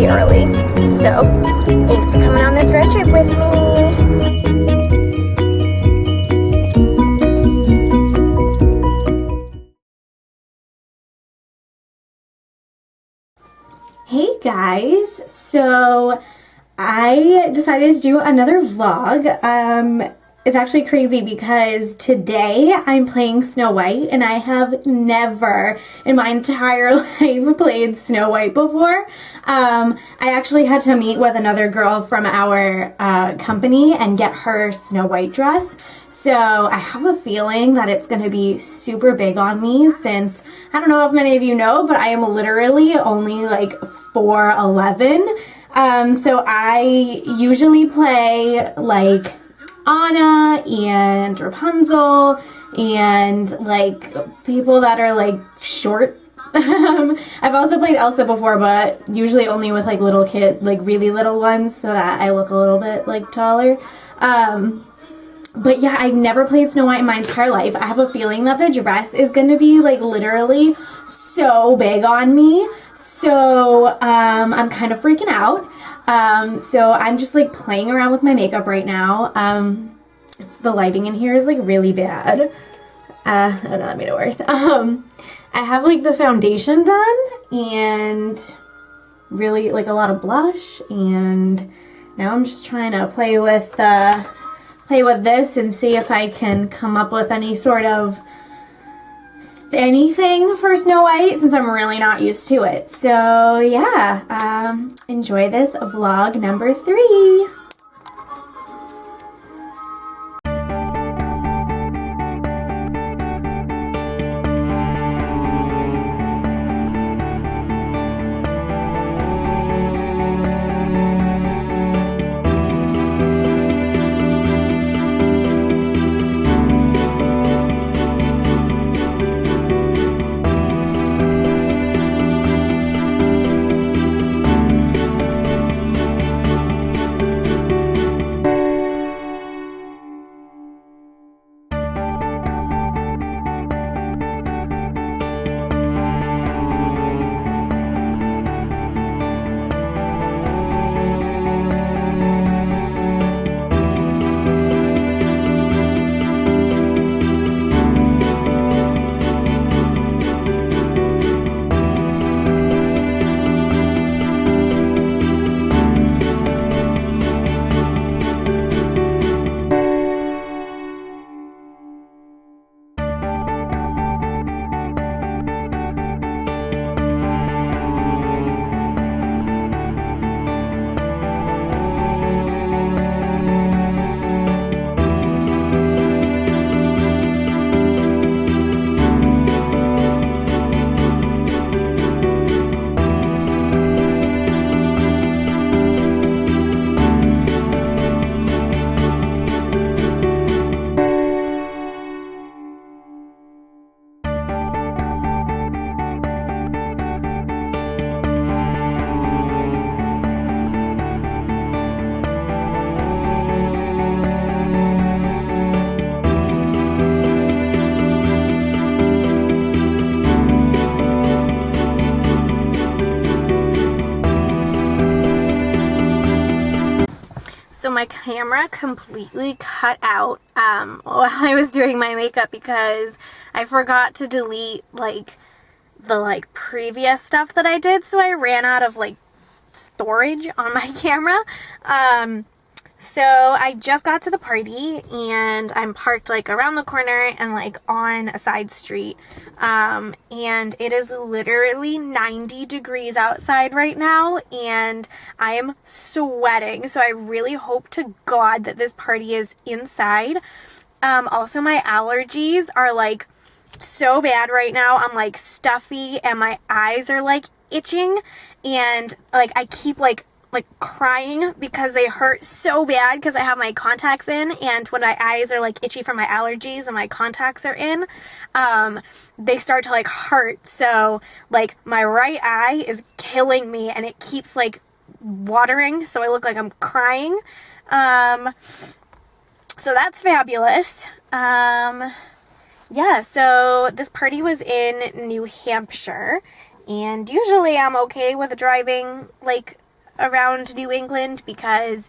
really early. So thanks for coming on this road trip with me. Hey guys, so I decided to do another vlog. It's actually crazy because today I'm playing Snow White, and I have never in my entire life played Snow White before. I actually had to meet with another girl from our company and get her Snow White dress. So I have a feeling that it's going to be super big on me, since I don't know if many of you know, but I am literally only like 4'11". So I usually play like Anna and Rapunzel and like people that are like short. I've also played Elsa before, but usually only with like little kids, like really little ones, so that I look a little bit like taller. But yeah, I've never played Snow White in my entire life. I have a feeling that the dress is going to be like literally so big on me. So I'm kind of freaking out. So I'm just like playing around with my makeup right now. It's the lighting in here is like really bad. Oh no, that made it worse. I have like the foundation done and really like a lot of blush, and now I'm just trying to play with this and see if I can come up with any sort of anything for Snow White, since I'm really not used to it. So yeah, enjoy this vlog number 3. So my camera completely cut out while I was doing my makeup because I forgot to delete like the previous stuff that I did, so I ran out of like storage on my camera. So I just got to the party and I'm parked like around the corner and like on a side street. And it is literally 90 degrees outside right now and I am sweating. So I really hope to God that this party is inside. Also my allergies are like so bad right now. I'm like stuffy and my eyes are like itching, and like I keep like crying because they hurt so bad because I have my contacts in, and when my eyes are like itchy from my allergies and my contacts are in, they start to like hurt. So like my right eye is killing me and it keeps like watering, so I look like I'm crying. So that's fabulous. Yeah, so this party was in New Hampshire, and usually I'm okay with driving like around New England because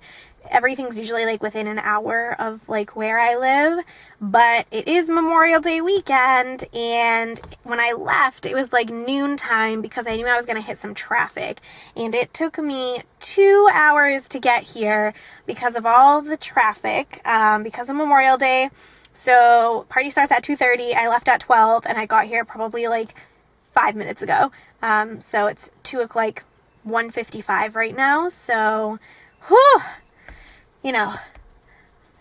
everything's usually like within an hour of like where I live, but it is Memorial Day weekend, and when I left it was like noontime because I knew I was going to hit some traffic, and it took me 2 hours to get here because of all the traffic, because of Memorial Day. So party starts at 2:30. I left at 12 and I got here probably like 5 minutes ago. So it's 1:55 right now. So whew, you know,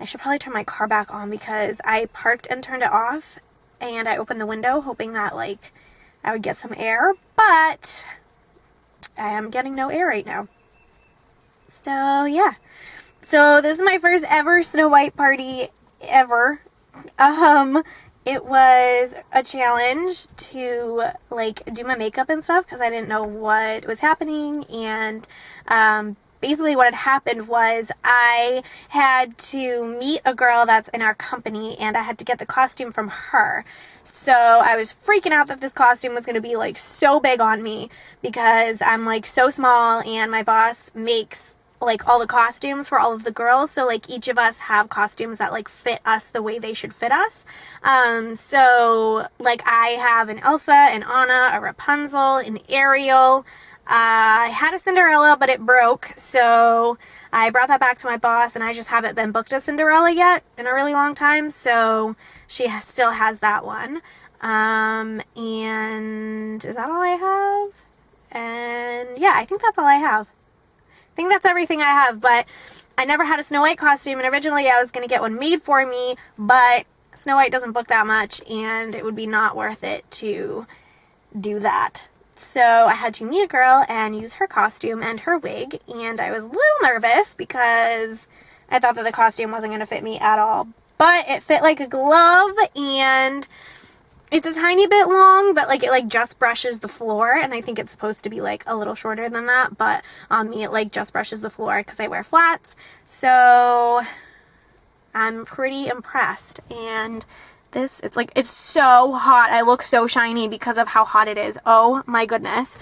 I should probably turn my car back on because I parked and turned it off, and I opened the window hoping that like I would get some air, but I am getting no air right now. So yeah, so this is my first ever Snow White party ever. It was a challenge to like do my makeup and stuff because I didn't know what was happening, and basically what had happened was I had to meet a girl that's in our company, and I had to get the costume from her. So I was freaking out that this costume was going to be like so big on me because I'm like so small, and my boss makes like all the costumes for all of the girls, so like each of us have costumes that like fit us the way they should fit us. So like I have an Elsa, an Anna, a Rapunzel, an Ariel. I had a Cinderella, but it broke, so I brought that back to my boss, and I just haven't been booked a Cinderella yet in a really long time, so she still has that one. And is that all I have? And yeah, I think that's all I have. I think that's everything I have, but I never had a Snow White costume, and originally I was going to get one made for me, but Snow White doesn't book that much, and it would be not worth it to do that. So I had to meet a girl and use her costume and her wig, and I was a little nervous because I thought that the costume wasn't going to fit me at all, but it fit like a glove, and it's a tiny bit long, but like it like just brushes the floor, and I think it's supposed to be like a little shorter than that, but on me it like just brushes the floor because I wear flats, so I'm pretty impressed. And it's so hot. I look so shiny because of how hot it is. Oh my goodness.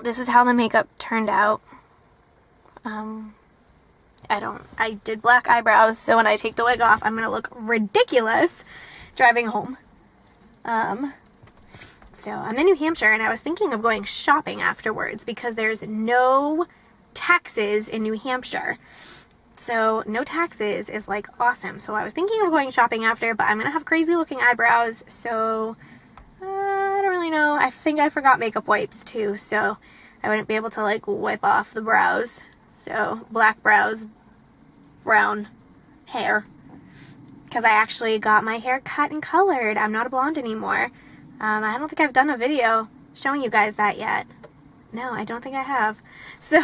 This is how the makeup turned out. I did black eyebrows, so when I take the wig off, I'm gonna look ridiculous driving home. So I'm in New Hampshire, and I was thinking of going shopping afterwards because there's no taxes in New Hampshire. So no taxes is like awesome. So I was thinking of going shopping after, but I'm gonna have crazy looking eyebrows, so I don't really know. I think I forgot makeup wipes too, so I wouldn't be able to like wipe off the brows. So black brows, brown hair, because I actually got my hair cut and colored. I'm not a blonde anymore. I don't think I've done a video showing you guys that yet. No, I don't think I have. So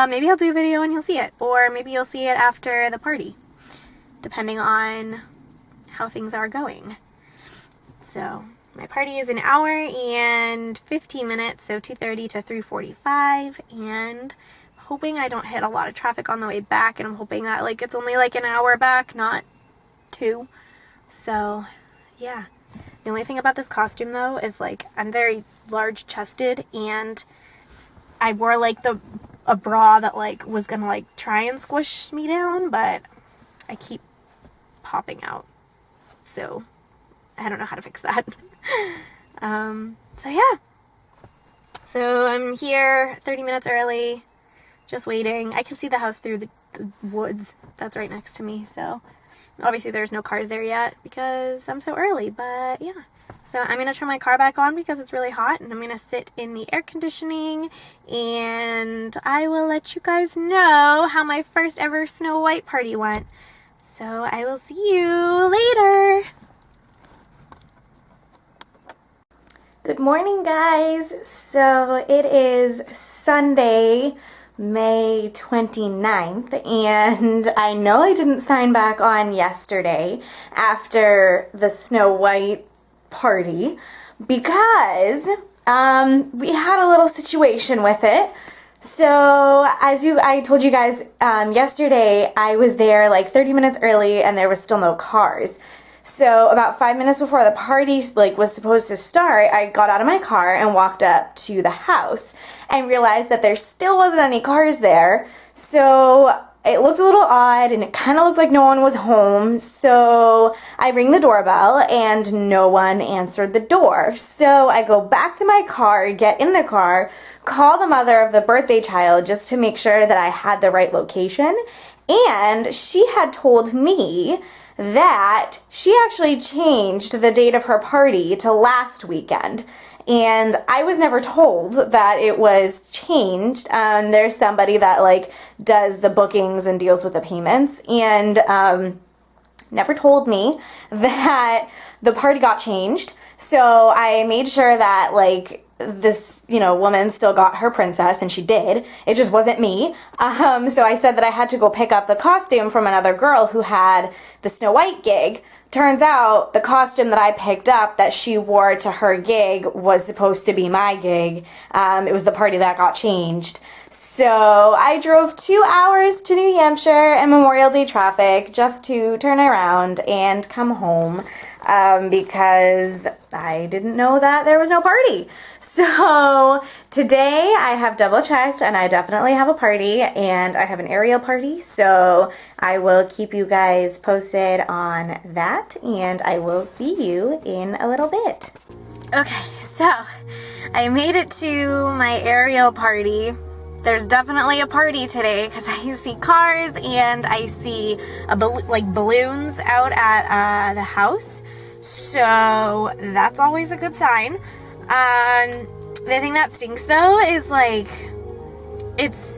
maybe I'll do a video and you'll see it, or maybe you'll see it after the party, depending on how things are going. So my party is an hour and 15 minutes, so 2:30 to 3:45, and hoping I don't hit a lot of traffic on the way back, and I'm hoping that like it's only like an hour back, not 2. So yeah. The only thing about this costume though is like I'm very large chested, and I wore like a bra that like was gonna like try and squish me down, but I keep popping out, so I don't know how to fix that. So yeah, so I'm here 30 minutes early, just waiting. I can see the house through the woods that's right next to me, so obviously there's no cars there yet because I'm so early, but yeah. So I'm going to turn my car back on because it's really hot, and I'm going to sit in the air conditioning, and I will let you guys know how my first ever Snow White party went. So I will see you later. Good morning, guys. So it is Sunday, May 29th, and I know I didn't sign back on yesterday after the Snow White party because we had a little situation with it. So I told you guys yesterday, I was there like 30 minutes early and there was still no cars. So about 5 minutes before the party like was supposed to start, I got out of my car and walked up to the house and realized that there still wasn't any cars there. So it looked a little odd and it kind of looked like no one was home. So I ring the doorbell and no one answered the door. So I go back to my car, get in the car, call the mother of the birthday child just to make sure that I had the right location. And she had told me that she actually changed the date of her party to last weekend. And I was never told that it was changed. There's somebody that like does the bookings and deals with the payments, and never told me that the party got changed. So I made sure that like this, woman still got her princess, and she did. It just wasn't me. So I said that I had to go pick up the costume from another girl who had the Snow White gig. Turns out the costume that I picked up that she wore to her gig was supposed to be my gig. It was the party that got changed. So I drove 2 hours to New Hampshire in Memorial Day traffic just to turn around and come home because I didn't know that there was no party. So today I have double checked and I definitely have a party, and I have an Ariel party. So I will keep you guys posted on that, and I will see you in a little bit. Okay, so I made it to my Ariel party. There's definitely a party today because I see cars and I see balloons out at the house. So that's always a good sign. The thing that stinks though is like it's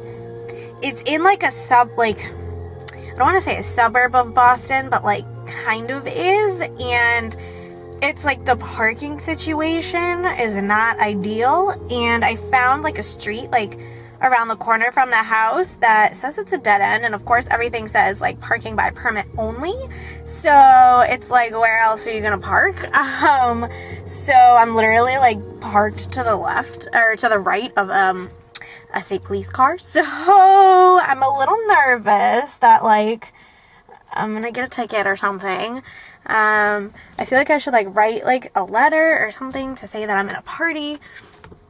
in like a I don't want to say a suburb of Boston, but like kind of is, and it's like the parking situation is not ideal. And I found like a street like around the corner from the house that says it's a dead end, and of course everything says like parking by permit only, so it's like, where else are you gonna park? So I'm literally like parked to the left or to the right of a state police car, so I'm a little nervous that like I'm gonna get a ticket or something. I feel like I should like write like a letter or something to say that I'm in a party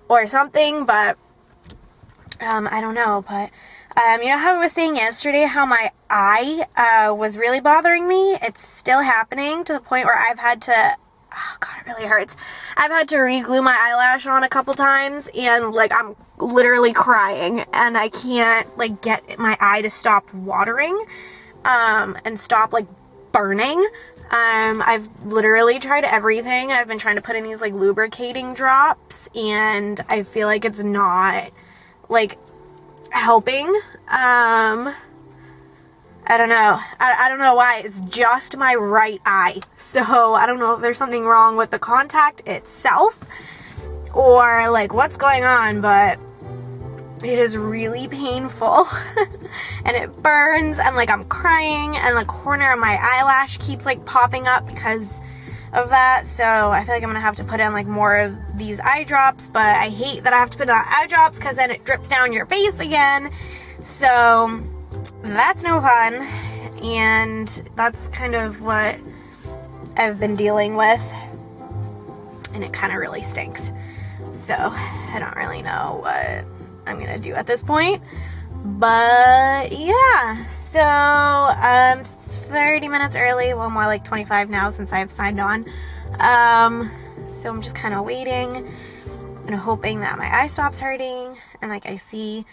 or something, but I don't know. But you know how I was saying yesterday how my eye was really bothering me? It's still happening to the point where I've had to, oh god, it really hurts. I've had to re-glue my eyelash on a couple times, and like I'm literally crying and I can't like get my eye to stop watering and stop like burning. I've literally tried everything. I've been trying to put in these like lubricating drops, and I feel like it's not like helping. I don't know. I don't know why. It's just my right eye. So I don't know if there's something wrong with the contact itself or like what's going on, but it is really painful and it burns, and like I'm crying, and the corner of my eyelash keeps like popping up because of that. So I feel like I'm gonna have to put in like more of these eye drops, but I hate that I have to put on eye drops because then it drips down your face again. So that's no fun, and that's kind of what I've been dealing with, and it kind of really stinks. So I don't really know what I'm gonna do at this point, but yeah. So 30 minutes early, well more like 25 now since I've signed on. So I'm just kind of waiting and hoping that my eye stops hurting, and like I see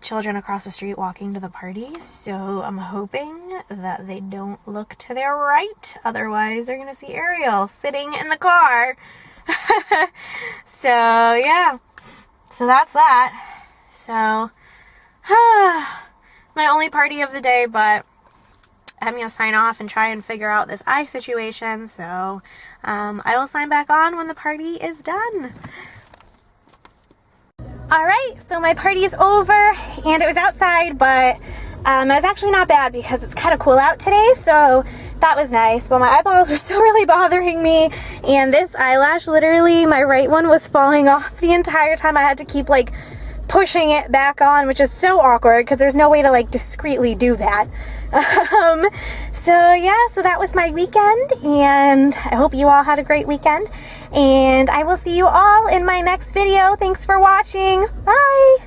children across the street walking to the party, so I'm hoping that they don't look to their right, otherwise they're gonna see Ariel sitting in the car. So yeah, so that's that. So my only party of the day, but I'm gonna sign off and try and figure out this eye situation. So I will sign back on when the party is done. Alright, so my party is over, and it was outside, but it was actually not bad because it's kind of cool out today, so that was nice. But my eyeballs were still really bothering me, and this eyelash, literally my right one was falling off the entire time. I had to keep like pushing it back on, which is so awkward because there's no way to like discreetly do that. So yeah, so that was my weekend, and I hope you all had a great weekend, and I will see you all in my next video. Thanks for watching. Bye!